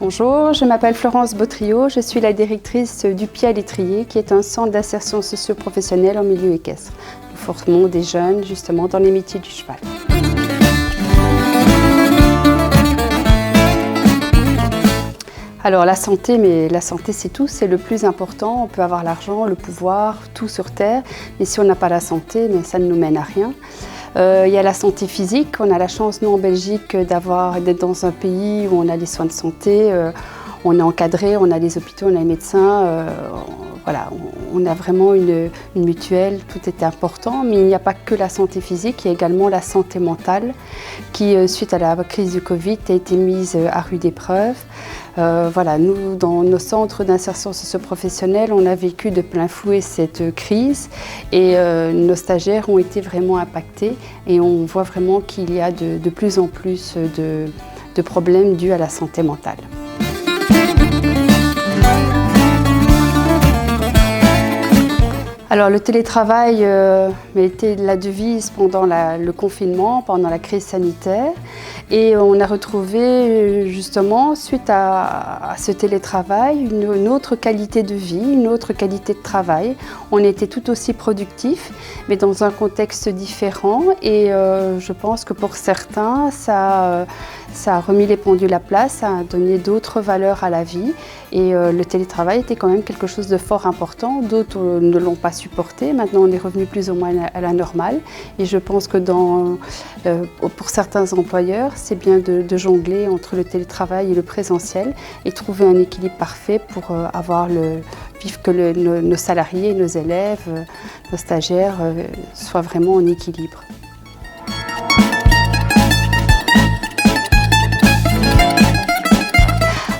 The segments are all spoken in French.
Bonjour, je m'appelle Florence Bottriot, je suis la directrice du Pied à l'étrier, qui est un centre d'insertion socio-professionnelle en milieu équestre. Nous formons des jeunes justement dans les métiers du cheval. Alors la santé, mais la santé c'est tout, c'est le plus important. On peut avoir l'argent, le pouvoir, tout sur terre, mais si on n'a pas la santé, mais ça ne nous mène à rien. Il y a la santé physique. On a la chance, nous en Belgique, d'être dans un pays où on a les soins de santé, on est encadré, on a les hôpitaux, on a les médecins. Voilà, on a vraiment une mutuelle, tout est important, mais il n'y a pas que la santé physique, il y a également la santé mentale qui, suite à la crise du Covid, a été mise à rude épreuve. Voilà, nous, dans nos centres d'insertion socio-professionnelle, on a vécu de plein fouet cette crise et nos stagiaires ont été vraiment impactés et on voit vraiment qu'il y a de plus en plus de problèmes dus à la santé mentale. Alors le télétravail a été la devise pendant le confinement, pendant la crise sanitaire. Et on a retrouvé justement, suite à ce télétravail, une autre qualité de vie, une autre qualité de travail. On était tout aussi productifs, mais dans un contexte différent. Et je pense que pour certains, ça a remis les pendules à plat, ça a donné d'autres valeurs à la vie. Et le télétravail était quand même quelque chose de fort important. D'autres ne l'ont pas supporté. Maintenant, on est revenu plus ou moins à la normale. Et je pense que pour certains employeurs, c'est bien de jongler entre le télétravail et le présentiel et trouver un équilibre parfait pour vivre que nos salariés, nos élèves, nos stagiaires soient vraiment en équilibre.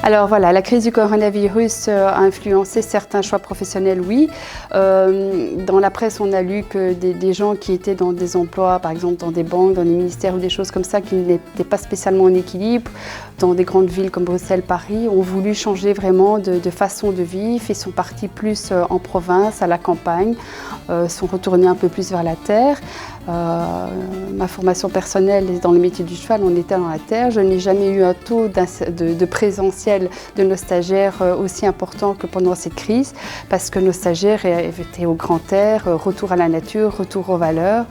Alors voilà, la crise du coronavirus a influencé certains choix professionnels, oui. Dans la presse, on a lu que des gens qui étaient dans des emplois, par exemple dans des banques, dans des ministères ou des choses comme ça, qui n'étaient pas spécialement en équilibre, dans des grandes villes comme Bruxelles, Paris, ont voulu changer vraiment de façon de vivre et sont partis plus en province, à la campagne, sont retournés un peu plus vers la terre. Ma formation personnelle est dans le métier du cheval, on était dans la terre. Je n'ai jamais eu un taux de présentiel de nos stagiaires aussi important que pendant cette crise parce que nos stagiaires étaient au grand air, retour à la nature, retour aux valeurs.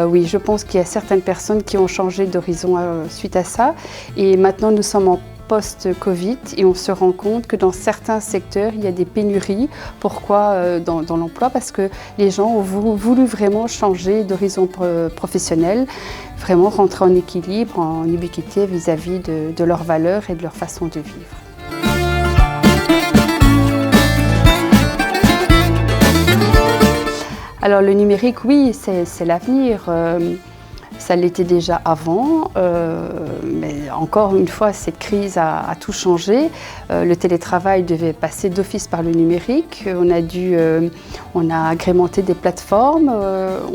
Oui, je pense qu'il y a certaines personnes qui ont changé d'horizon suite à ça et maintenant nous sommes en post-Covid et on se rend compte que dans certains secteurs, il y a des pénuries. Pourquoi dans l'emploi? Parce que les gens ont voulu vraiment changer d'horizon professionnel, vraiment rentrer en équilibre, en ubiquité vis-à-vis de leurs valeurs et de leur façon de vivre. Alors le numérique, oui, c'est l'avenir. Ça l'était déjà avant, mais encore une fois, cette crise a tout changé. Le télétravail devait passer d'office par le numérique. On a agrémenté des plateformes.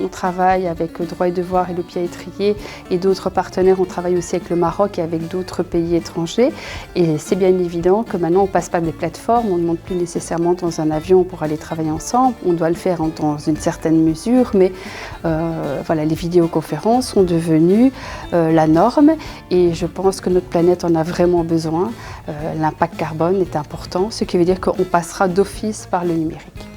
On travaille avec Droit et Devoir et le Pied à l'étrier et d'autres partenaires. On travaille aussi avec le Maroc et avec d'autres pays étrangers. Et c'est bien évident que maintenant, on passe par des plateformes. On ne monte plus nécessairement dans un avion pour aller travailler ensemble. On doit le faire dans une certaine mesure, mais voilà, les vidéoconférences sont devenues la norme et je pense que notre planète en a vraiment besoin. L'impact carbone est important, ce qui veut dire qu'on passera d'office par le numérique.